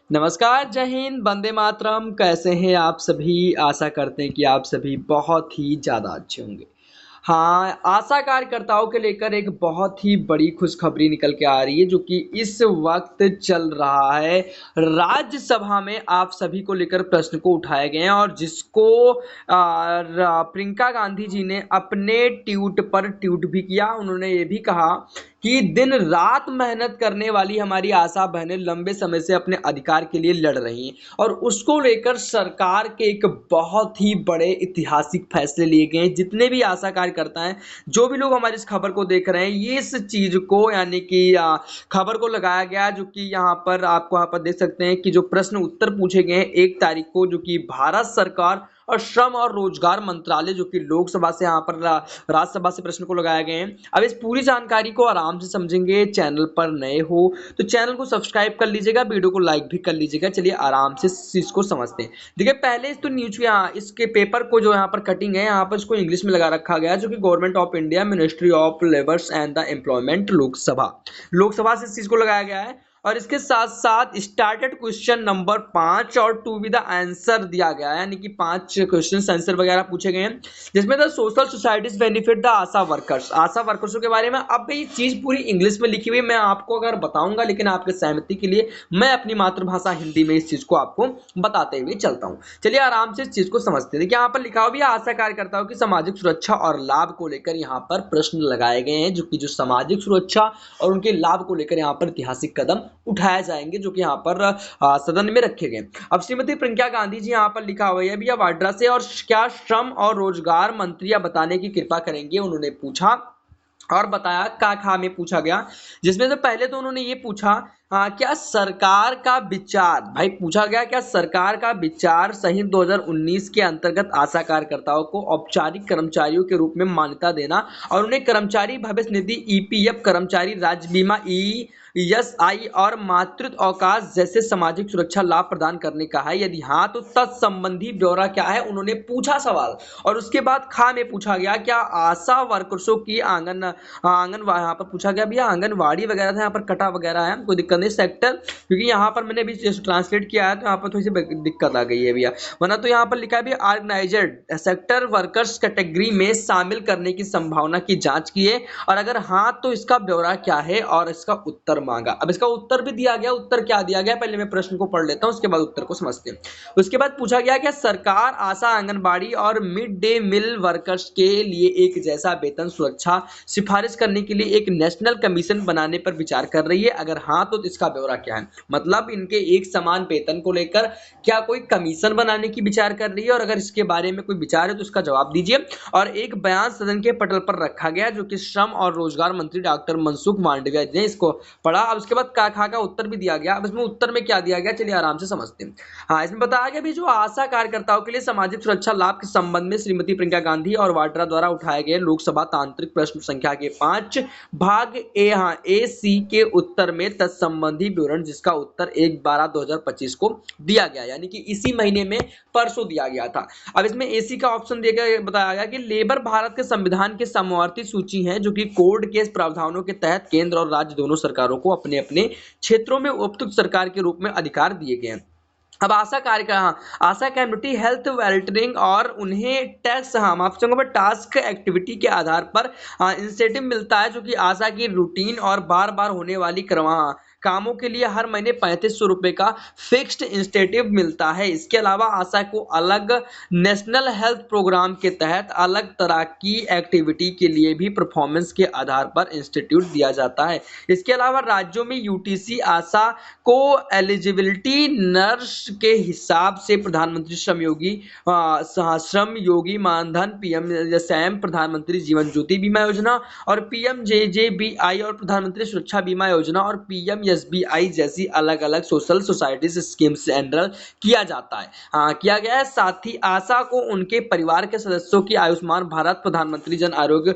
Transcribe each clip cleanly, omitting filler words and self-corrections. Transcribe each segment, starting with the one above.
नमस्कार, जय हिंद, वंदे मातरम। कैसे हैं आप सभी? आशा करते हैं कि आप सभी बहुत ही ज़्यादा अच्छे होंगे। हाँ, आशा कार्यकर्ताओं के लेकर एक बहुत ही बड़ी खुशखबरी निकल के आ रही है, जो कि इस वक़्त चल रहा है। राज्यसभा में आप सभी को लेकर प्रश्न को उठाए गए हैं और जिसको प्रियंका गांधी जी ने अपने ट्वीट पर ट्वीट भी किया। उन्होंने ये भी कहा कि दिन रात मेहनत करने वाली हमारी आशा बहनें लंबे समय से अपने अधिकार के लिए लड़ रही हैं और उसको लेकर सरकार के एक बहुत ही बड़े ऐतिहासिक फैसले लिए गए हैं। जितने भी आशा कार्यकर्ता हैं, जो भी लोग हमारी इस खबर को देख रहे हैं, ये इस चीज को यानी कि खबर को लगाया गया, जो कि यहाँ पर आपको यहाँ पर देख सकते हैं कि जो प्रश्न उत्तर पूछे गए हैं 1 तारीख को, जो कि भारत सरकार और श्रम और रोजगार मंत्रालय, जो कि लोकसभा से यहाँ पर राज्यसभा से प्रश्न को लगाए गए हैं। अब इस पूरी जानकारी को आराम से समझेंगे। चैनल पर नए हो तो चैनल को सब्सक्राइब कर लीजिएगा, वीडियो को लाइक भी कर लीजिएगा। चलिए आराम से इस चीज को समझते हैं। देखिए, पहले तो न्यूज यहाँ इसके पेपर को जो यहाँ पर कटिंग है, यहाँ पर इसको इंग्लिश में लगा रखा गया, जो कि government of India, ministry of labours and the employment, Lok Sabha से इस चीज को लगाया गया है। और इसके साथ साथ स्टार्टेड क्वेश्चन नंबर 5 और टू बी द आंसर दिया गया है, यानी कि 5 क्वेश्चन आंसर वगैरह पूछे गए हैं, जिसमें the social societies benefit the ASHA वर्कर्सों के बारे में। अब ये चीज पूरी इंग्लिश में लिखी हुई मैं आपको अगर बताऊंगा, लेकिन आपके सहमति के लिए मैं अपनी मातृभाषा हिंदी में इस चीज को आपको बताते हुए चलता हूँ। चलिए आराम से इस चीज को समझते हैं। देखिए, यहाँ पर लिखा हुआ भी है, आशा कार्यकर्ताओं की सामाजिक सुरक्षा और लाभ को लेकर यहाँ पर प्रश्न लगाए गए हैं, जो कि जो सामाजिक सुरक्षा और उनके लाभ को लेकर यहाँ पर ऐतिहासिक कदम उठाए जाएंगे, जो कि यहाँ पर सदन में रखे गए। अब श्रीमती प्रियंका गांधी जी, यहाँ पर लिखा हुआ है भैया वाड्रा से, और क्या श्रम और रोजगार मंत्री बताने की कृपा करेंगे, उन्होंने पूछा और बताया। का खा में पूछा गया, जिसमें से पहले तो उन्होंने ये पूछा क्या सरकार का विचार, भाई पूछा गया क्या सरकार का विचार संहिता 2019 के अंतर्गत आशा कार्यकर्ताओं को औपचारिक कर्मचारियों के रूप में मान्यता देना और उन्हें कर्मचारी भविष्य निधि, ईपीएफ, कर्मचारी राज्य बीमा, ईएसआई और मातृत्व अवकाश जैसे सामाजिक सुरक्षा लाभ प्रदान करने का है? यदि हाँ तो तत्संबंधी ब्यौरा क्या है, उन्होंने पूछा सवाल। और उसके बाद खा में पूछा गया क्या आशा वर्कर्सों की आंगन यहाँ पर पूछा गया भैया आंगनवाड़ी वगैरह था, यहाँ पर कटा वगैरह है, कोई दिक्कत नहीं सेक्टर, क्योंकि यहाँ पर मैंने अभी ट्रांसलेट किया है तो यहाँ पर थोड़ी सी दिक्कत आ गई है भैया, वरना तो यहाँ पर लिखा है भैया ऑर्गेनाइज्ड सेक्टर वर्कर्स कैटेगरी में शामिल करने की संभावना की जांच की है, और अगर हाँ तो इसका ब्यौरा क्या है और इसका उत्तर मांगा। अब इसका उत्तर भी दिया गया, उत्तर क्या दिया गया पहले मैं प्रश्न को पढ़ लेता हूँ, उसके बाद उत्तर को समझते हैं। उसके बाद पूछा गया कि सरकार आशा, आंगनबाड़ी और मिड डे मील वर्कर्स के लिए एक जैसा वेतन सुरक्षा सिफारिश करने के लिए एक नेशनल कमीशन बनाने पर विचार कर रही है, अगर हाँ तो इसका ब्यौरा क्या है? मतलब इनके एक समान वेतन को लेकर क्या कोई कमीशन बनाने की विचार कर रही है, और अगर इसके बारे में कोई विचार है तो इसका जवाब दीजिए। और एक बयान सदन के पटल पर रखा गया, जो कि श्रम और रोजगार मंत्री डॉक्टर मनसुख मांडविया ने इसको पढ़ा। अब उसके बाद का खा का उत्तर भी दिया गया। अब इसमें उत्तर में क्या दिया गया, चलिए आराम से समझते हैं। हाँ, इसमें बताया गया भी जो आशा कार्यकर्ताओं के लिए सामाजिक सुरक्षा लाभ के संबंध में श्रीमती प्रियंका गांधी और वाड्रा द्वारा उठाए गए लोकसभा तांत्रिक प्रश्न संख्या के 5 भाग ए सी के उत्तर में तत्संबंधी विवरण, जिसका उत्तर 1/12/2025 को दिया गया, यानी कि इसी महीने में परसों दिया गया था। अब इसमें एसी का ऑप्शन देकर बताया गया कि लेबर भारत के संविधान के समवर्ती सूची है, जो कि कोड के प्रावधानों के तहत केंद्र और राज्य दोनों सरकारों को अपने अपने क्षेत्रों में उपयुक्त सरकार के रूप में अधिकार दिए गए हैं। अब आशा कम्युनिटी हेल्थ वेल्टरिंग और उन्हें टैक्स टास्क एक्टिविटी के आधार पर इंसेंटिव मिलता है, जो कि आशा की रूटीन और बार बार होने वाली कामों के लिए हर महीने 3500 रुपए का फिक्स्ड इंसेंटिव मिलता है। इसके अलावा आशा को अलग नेशनल हेल्थ प्रोग्राम के तहत अलग तरह की एक्टिविटी के लिए भी परफॉर्मेंस के आधार पर इंस्टीट्यूट दिया जाता है। इसके अलावा राज्यों में यूटीसी आशा को एलिजिबिलिटी नर्स के हिसाब से प्रधानमंत्री श्रम योगी मानधन, पीएम प्रधानमंत्री जीवन ज्योति बीमा योजना और पीएमजेजेबीआई और प्रधानमंत्री सुरक्षा बीमा योजना और पीएमएसबीआई जैसी अलग अलग सोशल सोसाइटीज स्कीम्स एनरोल किया जाता है, किया गया है। साथ ही आशा को उनके परिवार के सदस्यों की आयुष्मान भारत प्रधानमंत्री जन आरोग्य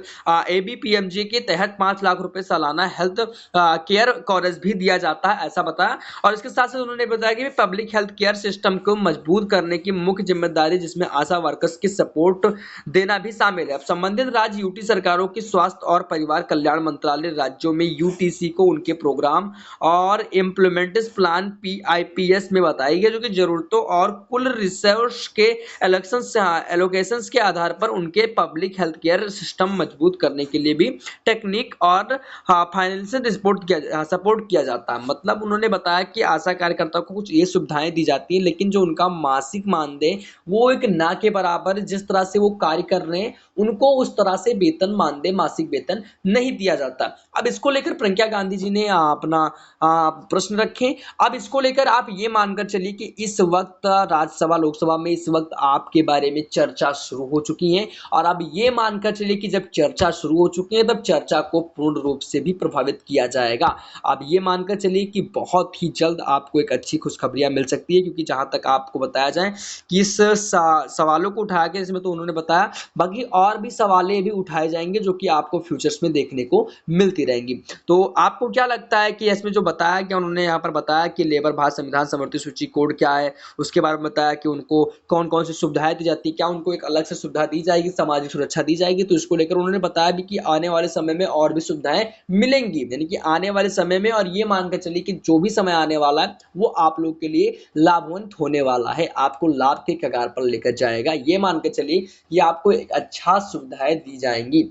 एबीपीएमजे के तहत 5 लाख रुपए सालाना हेल्थ केयर कवरेज भी दिया जाता है, ऐसा बताया। और इसके साथ साथ उन्होंने बताया कि पब्लिक हेल्थ केयर सिस्टम को मजबूत करने की मुख्य जिम्मेदारी, जिसमें आशा वर्कर्स की सपोर्ट देना भी शामिल है। अब संबंधित राज्य यूटी सरकारों की स्वास्थ्य और परिवार कल्याण मंत्रालय राज्यों में यूटीसी को उनके प्रोग्राम और इम्प्लीमेंटेशन प्लान PIPS में बताई गई, जो कि जरूरतों और कुल रिसोर्स के एलोकेशंस के आधार पर उनके पब्लिक हेल्थ केयर सिस्टम मजबूत करने के लिए भी टेक्निक और फाइनेंशियल सपोर्ट किया जाता है। मतलब उन्होंने बताया कि आशा कार्यकर्ताओं को कुछ ये सुविधाएं दी जाती हैं, लेकिन जो उनका मासिक मानदेय वो एक ना के बराबर, जिस तरह से वो कार्य कर रहे हैं उनको उस तरह से वेतन मानदेय मासिक वेतन नहीं दिया जाता। अब इसको लेकर प्रियंका गांधी जी ने अपना प्रश्न रखे। अब इसको लेकर आप ये मानकर चलिए कि इस वक्त राज्यसभा लोकसभा में इस वक्त आपके बारे में चर्चा शुरू हो चुकी है, और अब ये मानकर चलिए कि जब चर्चा शुरू हो चुकी है तब चर्चा को पूर्ण रूप से भी प्रभावित किया जाएगा। आप ये मानकर चलिए कि बहुत ही जल्द आपको एक अच्छी खुशखबरियां मिल सकती है, क्योंकि जहां तक आपको बताया जाए कि इस सवालों को उठा के इसमें तो उन्होंने बताया, बाकी और भी सवालें भी उठाए जाएंगे जो कि आपको फ्यूचर्स में देखने को मिलती रहेंगी। तो आपको क्या लगता है कि इसमें जो बताया कि उन्होंने यहाँ पर बताया कि लेबर भारत संविधान समवर्ती सूची कोड क्या है, उसके बारे में बताया कि उनको कौन कौन सी सुविधाएं दी जाती है, क्या उनको एक अलग से सुविधा दी जाएगी, सामाजिक सुरक्षा दी जाएगी। तो इसको लेकर उन्होंने बताया भी कि आने वाले समय में और भी सुविधाएं मिलेंगी, यानी कि आने वाले समय में, और ये मानकर चलिए कि जो भी समय आने वाला है वो आप लोग के लिए लाभवंत होने वाला है, आपको लाभ के कगार पर लेकर जाएगा। ये मानकर चलिए कि आपको एक अच्छा सुविधाएं दी जाएंगी।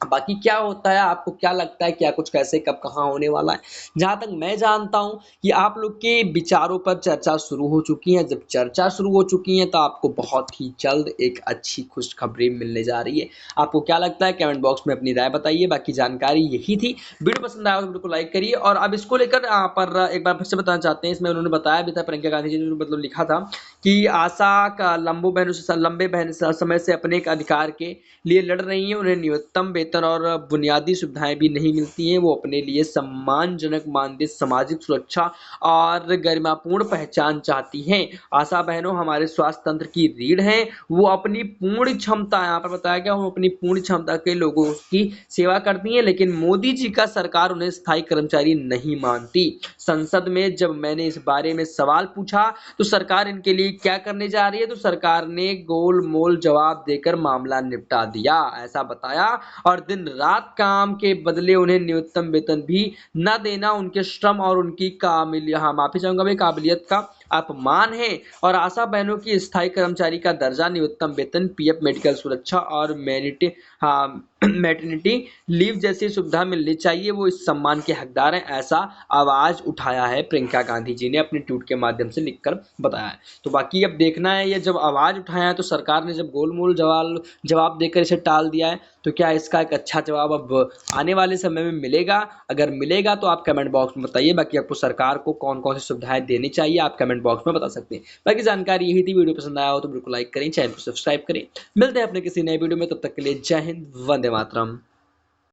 बाकी क्या होता है, आपको क्या लगता है, क्या कुछ कैसे कब कहाँ होने वाला है? जहां तक मैं जानता हूं कि आप लोग के विचारों पर चर्चा शुरू हो चुकी है। जब चर्चा शुरू हो चुकी है तो आपको बहुत ही जल्द एक अच्छी खुशखबरी मिलने जा रही है। आपको क्या लगता है, कमेंट बॉक्स में अपनी राय बताइए। बाकी जानकारी यही थी। वीडियो पसंद आया तो वीडियो को लाइक करिए। और अब इसको लेकर पर एक बार फिर से बताना चाहते हैं, इसमें उन्होंने बताया भी था, प्रियंका गांधी जी ने मतलब लिखा था कि आशा का लंबे समय से अपने एक अधिकार के लिए लड़ रही हैं। उन्हें न्यूनतम वेतन और बुनियादी सुविधाएं भी नहीं मिलती हैं। वो अपने लिए सम्मानजनक मानदेय, सामाजिक सुरक्षा और गरिमापूर्ण पहचान चाहती हैं। आशा बहनों हमारे स्वास्थ्य तंत्र की रीढ़ हैं। वो अपनी पूर्ण क्षमता, यहाँ पर बताया गया, वो अपनी पूर्ण क्षमता के लोगों की सेवा करती हैं, लेकिन मोदी जी का सरकार उन्हें स्थायी कर्मचारी नहीं मानती। संसद में जब मैंने इस बारे में सवाल पूछा तो सरकार इनके लिए क्या करने जा रही है, तो सरकार ने गोलमोल जवाब देकर मामला निपटा दिया, ऐसा बताया। और दिन रात काम के बदले उन्हें न्यूनतम वेतन भी न देना उनके श्रम और उनकी काबिलियत का अपमान है। और आशा बहनों की स्थायी कर्मचारी का दर्जा, न्यूनतम वेतन, PF, मेडिकल सुरक्षा और मैटरनिटी लीव जैसी सुविधा मिलनी चाहिए। वो इस सम्मान के हकदार हैं, ऐसा आवाज उठाया है प्रियंका गांधी जी ने अपने ट्वीट के माध्यम से लिखकर बताया है। तो बाकी अब देखना है, ये जब आवाज उठाया है तो सरकार ने जब गोलमोल जवाब देकर इसे टाल दिया है, तो क्या इसका एक अच्छा जवाब अब आने वाले समय में मिलेगा? अगर मिलेगा तो आप कमेंट बॉक्स में बताइए। बाकी आपको सरकार को कौन कौन सी सुविधाएं देनी चाहिए आप कमेंट बॉक्स में बता सकते हैं। बाकी जानकारी यही थी। वीडियो पसंद आया हो तो बिल्कुल लाइक करें, चैनल को सब्सक्राइब करें। मिलते हैं अपने किसी नए वीडियो में, तब तक के लिए जय हिंद, वंदे मातरम।